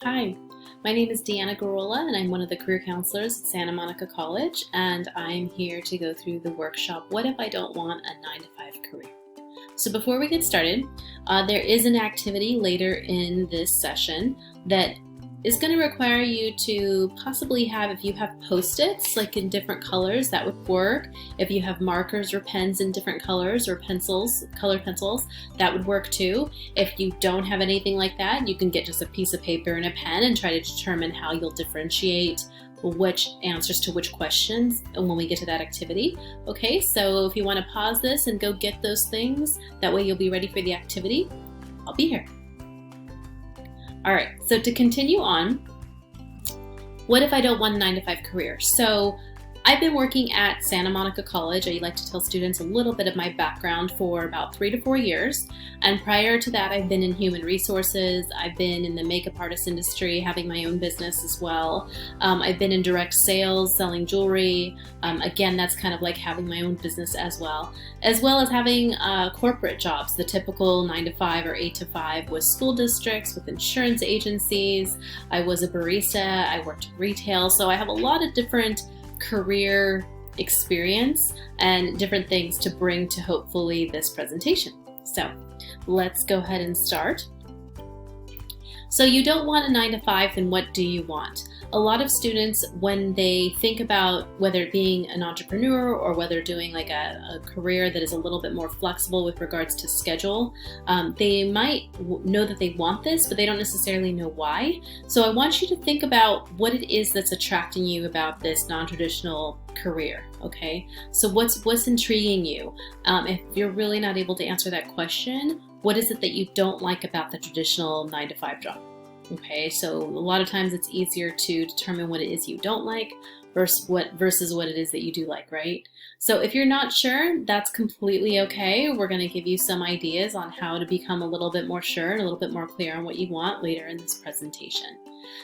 Hi, my name is Deanna Garola and I'm one of the career counselors at Santa Monica College, and I'm here to go through the workshop, What If I Don't Want a 9-to-5 Career? So before we get started, there is an activity later in this session that is going to require you to possibly have, if you have Postits like in different colors, that would work. If you have markers or pens in different colors or pencils, colored pencils, that would work too. If you don't have anything like that, you can get just a piece of paper and a pen and try to determine how you'll differentiate which answers to which questions when we get to that activity. Okay, so if you want to pause this and go get those things, that way you'll be ready for the activity. I'll be here. All right, so to continue on, what if I don't want a 9-to-5 career? So I've been working at Santa Monica College. I like to tell students a little bit of my background for about 3 to 4 years. And prior to that, I've been in human resources. I've been in the makeup artist industry, having my own business as well. I've been in direct sales, selling jewelry. Again, that's kind of like having my own business as well as having corporate jobs, the typical 9-to-5 or 8-to-5 with school districts, with insurance agencies. I was a barista. I worked in retail. So I have a lot of different career experience and different things to bring to hopefully this presentation. So let's go ahead and start. So you don't want a 9-to-5, then what do you want? A lot of students, when they think about whether being an entrepreneur or whether doing like a career that is a little bit more flexible with regards to schedule, they might know that they want this, but they don't necessarily know why. So I want you to think about what it is that's attracting you about this non-traditional career, okay? So what's intriguing you? If you're really not able to answer that question, what is it that you don't like about the traditional 9-to-5 job? Okay, so a lot of times it's easier to determine what it is you don't like versus what it is that you do like, right? So if you're not sure, that's completely okay. We're going to give you some ideas on how to become a little bit more sure and a little bit more clear on what you want later in this presentation.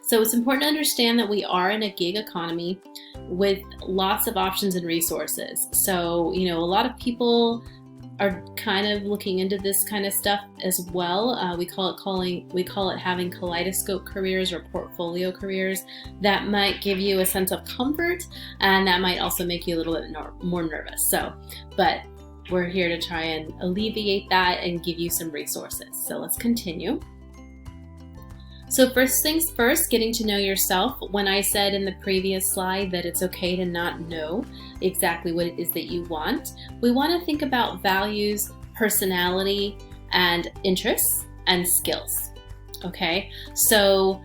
So it's important to understand that we are in a gig economy with lots of options and resources. So, a lot of people are kind of looking into this kind of stuff as well. We call it having kaleidoscope careers or portfolio careers. That might give you a sense of comfort, and that might also make you a little bit more nervous. But we're here to try and alleviate that and give you some resources. So let's continue. So first things first, getting to know yourself. When I said in the previous slide that it's okay to not know exactly what it is that you want, we want to think about values, personality, and interests and skills. Okay, so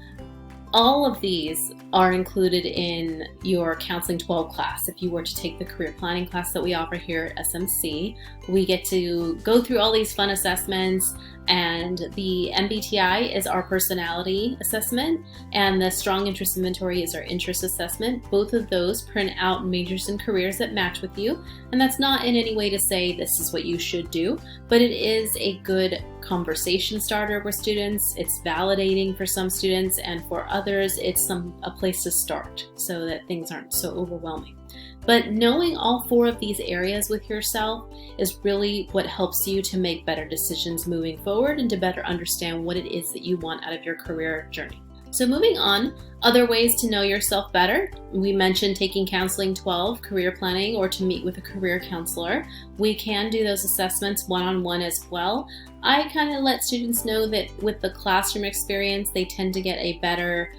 all of these are included in your Counseling 12 class. If you were to take the career planning class that we offer here at SMC, we get to go through all these fun assessments, and the MBTI is our personality assessment, and the Strong Interest Inventory is our interest assessment. Both of those print out majors and careers that match with you, and that's not in any way to say this is what you should do, but it is a good conversation starter with students. It's validating for some students, and for others, it's a place to start so that things aren't so overwhelming. But knowing all 4 of these areas with yourself is really what helps you to make better decisions moving forward and to better understand what it is that you want out of your career journey. So moving on, other ways to know yourself better. We mentioned taking Counseling 12, career planning, or to meet with a career counselor. We can do those assessments one-on-one as well. I kind of let students know that with the classroom experience, they tend to get a better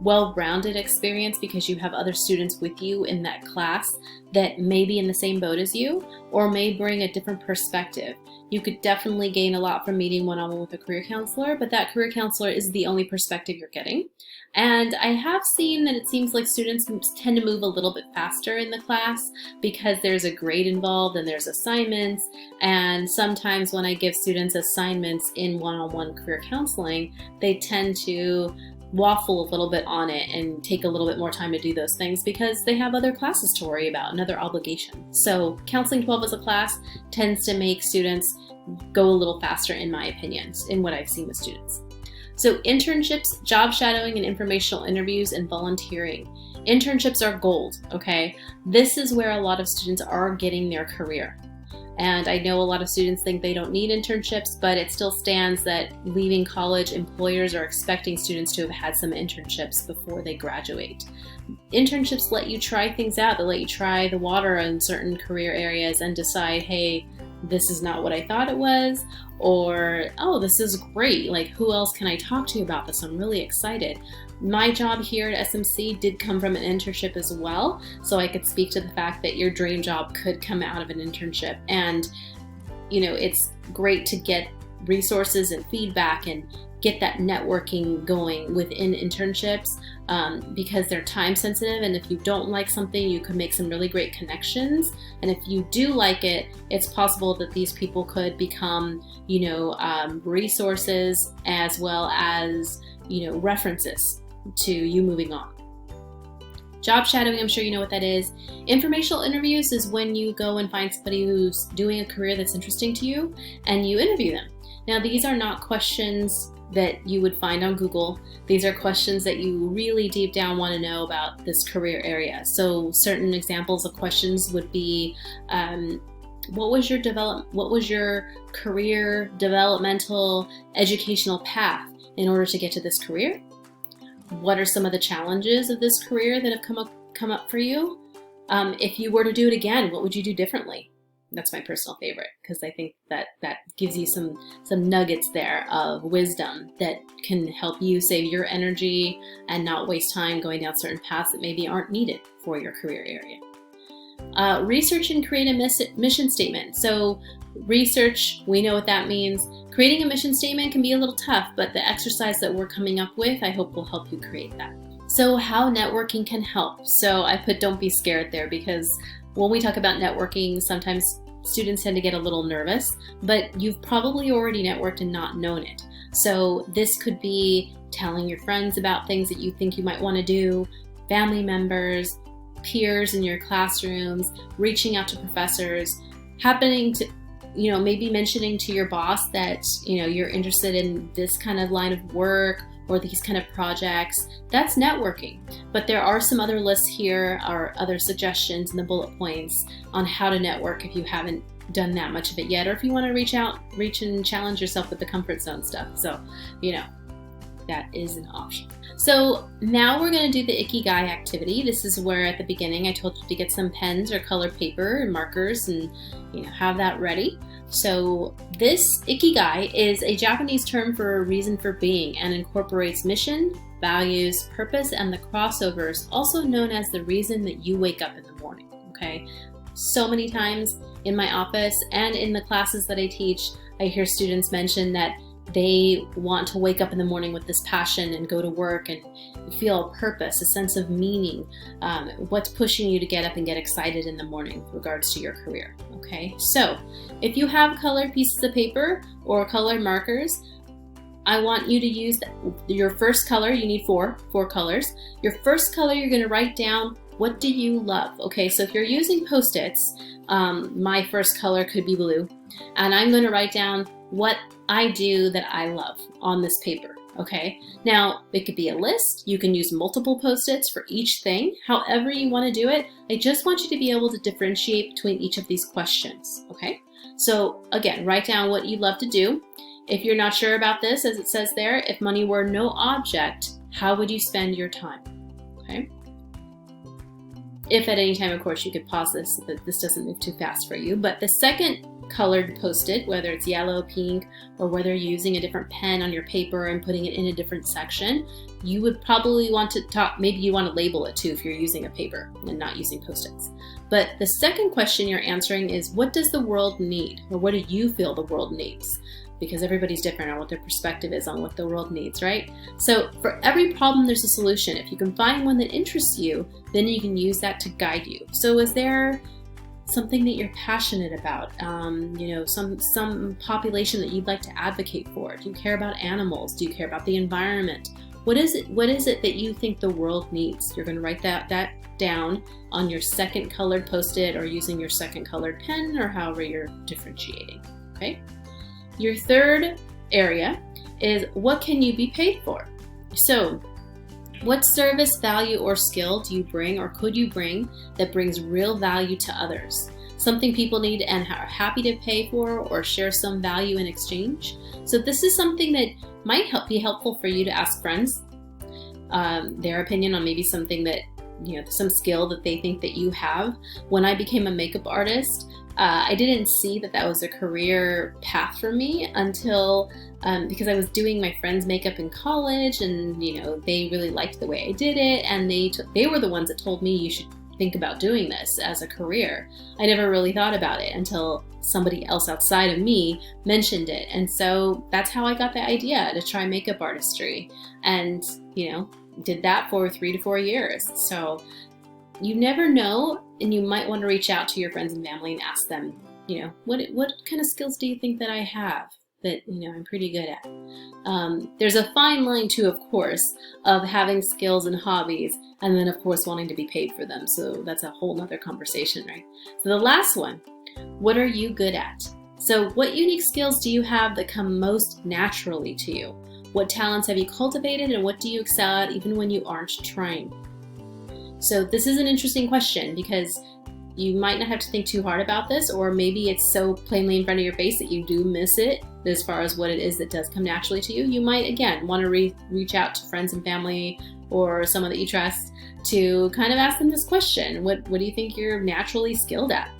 well-rounded experience because you have other students with you in that class that may be in the same boat as you or may bring a different perspective. You could definitely gain a lot from meeting one-on-one with a career counselor, but that career counselor is the only perspective you're getting. And I have seen that it seems like students tend to move a little bit faster in the class because there's a grade involved and there's assignments. And sometimes when I give students assignments in one-on-one career counseling, they tend to waffle a little bit on it and take a little bit more time to do those things because they have other classes to worry about and other obligations. So Counseling 12 as a class tends to make students go a little faster, in my opinion, in what I've seen with students. So internships, job shadowing, and informational interviews and volunteering. Internships are gold, okay? This is where a lot of students are getting their career. And I know a lot of students think they don't need internships, but it still stands that leaving college, employers are expecting students to have had some internships before they graduate. Internships let you try things out. They let you try the water in certain career areas and decide, hey, this is not what I thought it was, or, oh, this is great. Like, who else can I talk to about this? I'm really excited. My job here at SMC did come from an internship as well, so I could speak to the fact that your dream job could come out of an internship. And, it's great to get resources and feedback and get that networking going within internships because they're time sensitive. And if you don't like something, you could make some really great connections. And if you do like it, it's possible that these people could become, resources as well as, references to you moving on. Job shadowing, I'm sure you know what that is. Informational interviews is when you go and find somebody who's doing a career that's interesting to you and you interview them. Now, these are not questions that you would find on Google. These are questions that you really deep down want to know about this career area. So certain examples of questions would be, what was your career developmental educational path in order to get to this career? What are some of the challenges of this career that have come up for you? If you were to do it again, what would you do differently? That's my personal favorite, because I think that gives you some nuggets there of wisdom that can help you save your energy and not waste time going down certain paths that maybe aren't needed for your career area. Research and create a mission statement. So research, we know what that means. Creating a mission statement can be a little tough, but the exercise that we're coming up with, I hope will help you create that. So how networking can help. So I put don't be scared there, because when we talk about networking, sometimes students tend to get a little nervous, but you've probably already networked and not known it. So this could be telling your friends about things that you think you might want to do, family members, peers in your classrooms, reaching out to professors, maybe mentioning to your boss that, you're interested in this kind of line of work or these kind of projects. That's networking. But there are some other lists here or other suggestions in the bullet points on how to network if you haven't done that much of it yet, or if you want to reach and challenge yourself with the comfort zone stuff. So, that is an option. So now we're going to do the Icky Guy activity. This is where at the beginning I told you to get some pens or colored paper and markers and have that ready. So this Icky Guy is a Japanese term for a reason for being and incorporates mission, values, purpose, and the crossovers, also known as the reason that you wake up in the morning. Okay. So many times in my office and in the classes that I teach, I hear students mention that they want to wake up in the morning with this passion and go to work and feel a purpose, a sense of meaning. What's pushing you to get up and get excited in the morning with regards to your career, okay? So if you have colored pieces of paper or colored markers, I want you to use your first color. You need four colors. Your first color, you're going to write down, what do you love? Okay, so if you're using Postits, my first color could be blue, and I'm going to write down what I do that I love on this paper, okay? Now, it could be a list. You can use multiple Post-its for each thing. However you want to do it, I just want you to be able to differentiate between each of these questions, okay? So again, write down what you love to do. If you're not sure about this, as it says there, if money were no object, how would you spend your time, okay? If at any time, of course, you could pause this so that this doesn't move too fast for you. But the second colored Post-it, whether it's yellow, pink, or whether you're using a different pen on your paper and putting it in a different section, you would probably want to talk, maybe you want to label it too if you're using a paper and not using Post-its. But the second question you're answering is, what does the world need? Or what do you feel the world needs? Because everybody's different on what their perspective is on what the world needs, right? So for every problem, there's a solution. If you can find one that interests you, then you can use that to guide you. So is there something that you're passionate about, some population that you'd like to advocate for? Do you care about animals? Do you care about the environment? What is it that you think the world needs? You're going to write that down on your second colored Post-it or using your second colored pen or however you're differentiating, okay? Your third area is, what can you be paid for? So what service, value, or skill do you bring or could you bring that brings real value to others? something people need and are happy to pay for or share some value in exchange. So this is something that might be helpful for you to ask friends their opinion on maybe something that, some skill that they think that you have. When I became a makeup artist, I didn't see that that was a career path for me until because I was doing my friend's makeup in college, and they really liked the way I did it, and they were the ones that told me you should think about doing this as a career. I never really thought about it until somebody else outside of me mentioned it, and so that's how I got the idea to try makeup artistry, and did that for 3 to 4 years. So you never know, and you might want to reach out to your friends and family and ask them, what kind of skills do you think that I have that, I'm pretty good at? There's a fine line too, of course, of having skills and hobbies, and then of course wanting to be paid for them. So that's a whole nother conversation, right? So the last one, what are you good at? So what unique skills do you have that come most naturally to you? What talents have you cultivated, and what do you excel at even when you aren't trying? So this is an interesting question because you might not have to think too hard about this, or maybe it's so plainly in front of your face that you do miss it as far as what it is that does come naturally to you. You might, again, want to reach out to friends and family or someone that you trust to kind of ask them this question. What do you think you're naturally skilled at?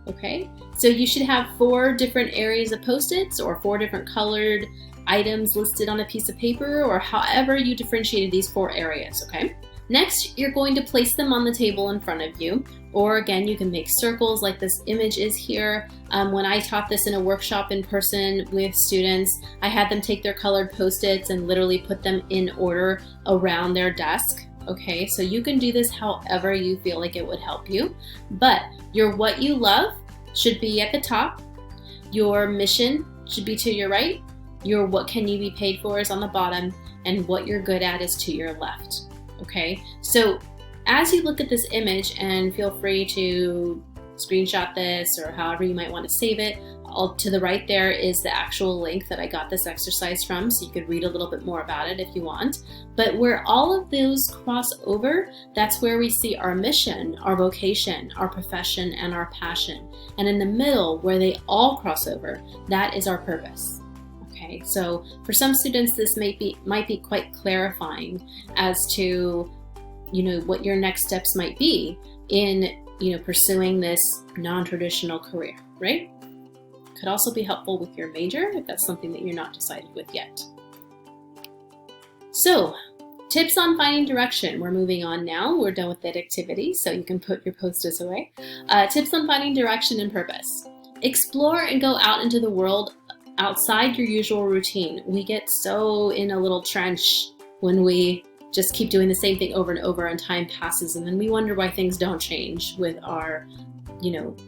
Okay, so you should have 4 different areas of Post-its or 4 different colored items listed on a piece of paper, or however you differentiated these 4 areas, okay? Next, you're going to place them on the table in front of you, or again, you can make circles like this image is here. When I taught this in a workshop in person with students, I had them take their colored Post-its and literally put them in order around their desk. Okay, so you can do this however you feel like it would help you, but your what you love should be at the top, your mission should be to your right, your what can you be paid for is on the bottom, and what you're good at is to your left. Okay, so as you look at this image, and feel free to screenshot this or however you might want to save it, all to the right there is the actual link that I got this exercise from, so you could read a little bit more about it if you want. But where all of those cross over, that's where we see our mission, our vocation, our profession, and our passion. And in the middle, where they all cross over, that is our purpose. Okay, so for some students, this might be quite clarifying as to, what your next steps might be in, pursuing this non-traditional career, right? Could also be helpful with your major if that's something that you're not decided with yet. So, tips on finding direction. We're moving on now. We're done with that activity, so you can put your Post-its away. Tips on finding direction and purpose. Explore and go out into the world outside your usual routine. We get so in a little trench when we just keep doing the same thing over and over, and time passes, and then we wonder why things don't change with our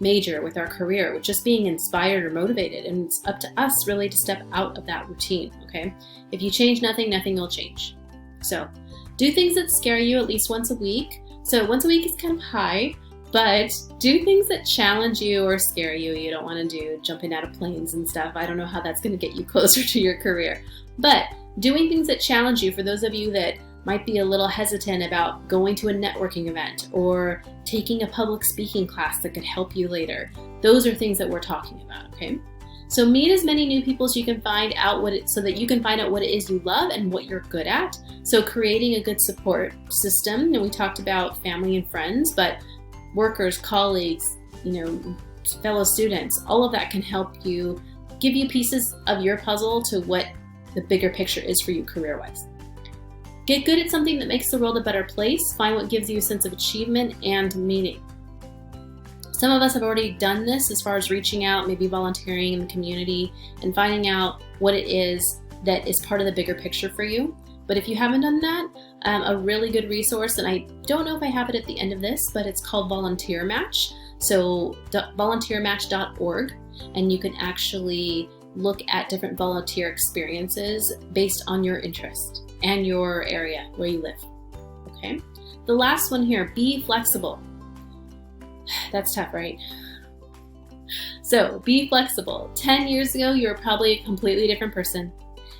major, with our career, with just being inspired or motivated. And it's up to us really to step out of that routine, okay? If you change nothing, nothing will change. So do things that scare you at least once a week. So once a week is kind of high, but do things that challenge you or scare you. You don't want to do jumping out of planes and stuff. I don't know how that's going to get you closer to your career. But doing things that challenge you, for those of you that might be a little hesitant about going to a networking event or taking a public speaking class that could help you later, those are things that we're talking about, okay? So meet as many new people as you can find out so that you can find out what it is you love and what you're good at. So creating a good support system, and we talked about family and friends, but workers, colleagues, fellow students, all of that can help you, give you pieces of your puzzle to what the bigger picture is for you career-wise. Get good at something that makes the world a better place. Find what gives you a sense of achievement and meaning. Some of us have already done this as far as reaching out, maybe volunteering in the community, and finding out what it is that is part of the bigger picture for you. But if you haven't done that, a really good resource, and I don't know if I have it at the end of this, but it's called Volunteer Match. So volunteermatch.org, and you can actually look at different volunteer experiences based on your interest and your area where you live, okay? The last one here, be flexible. That's tough, right? So be flexible. 10 years ago, you were probably a completely different person.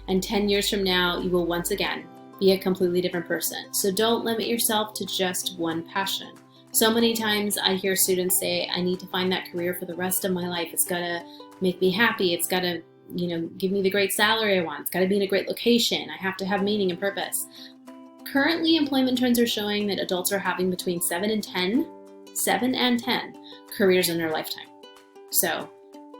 And 10 years from now, you will once again be a completely different person. So don't limit yourself to just one passion. So many times I hear students say, I need to find that career for the rest of my life. It's got to make me happy. It's got to, give me the great salary I want. It's got to be in a great location. I have to have meaning and purpose. Currently, employment trends are showing that adults are having between 7 and 10 careers in their lifetime. So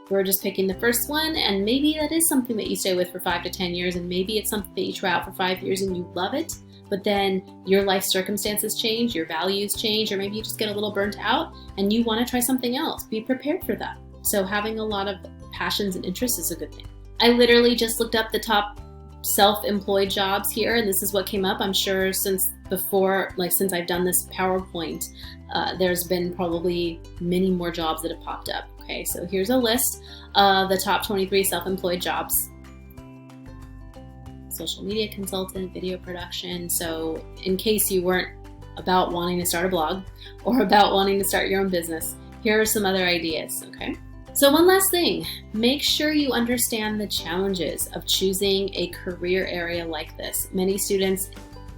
we're just picking the first one, and maybe that is something that you stay with for 5 to 10 years, and maybe it's something that you try out for 5 years and you love it, but then your life circumstances change, your values change, or maybe you just get a little burnt out and you want to try something else. Be prepared for that. So having a lot of passions and interests is a good thing. I literally just looked up the top self-employed jobs here, and this is what came up. I'm sure since I've done this PowerPoint, there's been probably many more jobs that have popped up. Okay, so here's a list of the top 23 self-employed jobs. Social media consultant, video production. So in case you weren't about wanting to start a blog or about wanting to start your own business, here are some other ideas, okay? So one last thing, make sure you understand the challenges of choosing a career area like this. Many students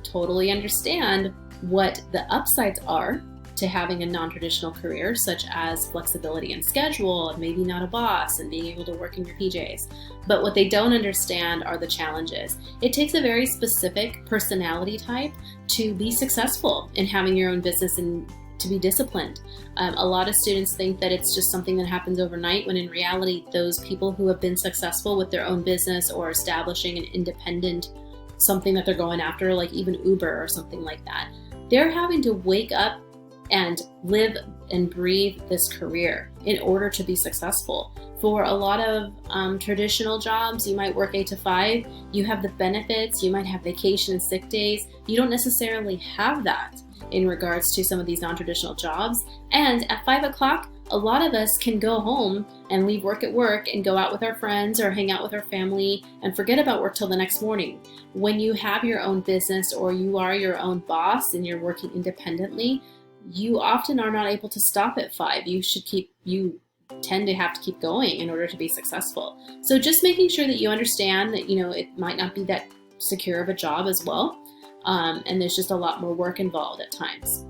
totally understand what the upsides are to having a non-traditional career, such as flexibility in schedule and maybe not a boss and being able to work in your PJs. But what they don't understand are the challenges. It takes a very specific personality type to be successful in having your own business and to be disciplined. A lot of students think that it's just something that happens overnight, when in reality, those people who have been successful with their own business or establishing an independent something that they're going after, like even Uber or something like that, they're having to wake up and live and breathe this career in order to be successful. For a lot of traditional jobs, you might work 8 to 5, you have the benefits, you might have vacation and sick days. You don't necessarily have that in regards to some of these non-traditional jobs. And at 5 o'clock, a lot of us can go home and leave work at work and go out with our friends or hang out with our family and forget about work till the next morning. When you have your own business or you are your own boss and you're working independently, you often are not able to stop at 5. You tend to have to keep going in order to be successful. So just making sure that you understand that, it might not be that secure of a job as well. And there's just a lot more work involved at times.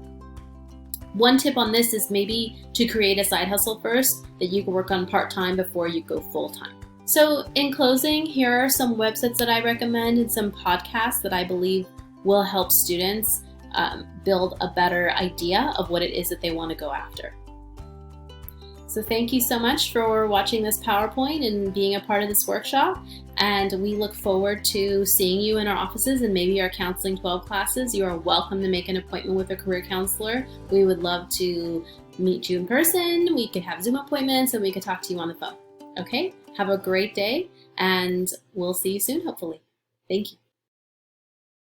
One tip on this is maybe to create a side hustle first that you can work on part-time before you go full-time. So in closing, here are some websites that I recommend and some podcasts that I believe will help students build a better idea of what it is that they want to go after. So thank you so much for watching this PowerPoint and being a part of this workshop. And we look forward to seeing you in our offices and maybe our Counseling 12 classes. You are welcome to make an appointment with a career counselor. We would love to meet you in person. We could have Zoom appointments and we could talk to you on the phone. Okay? Have a great day and we'll see you soon, hopefully. Thank you.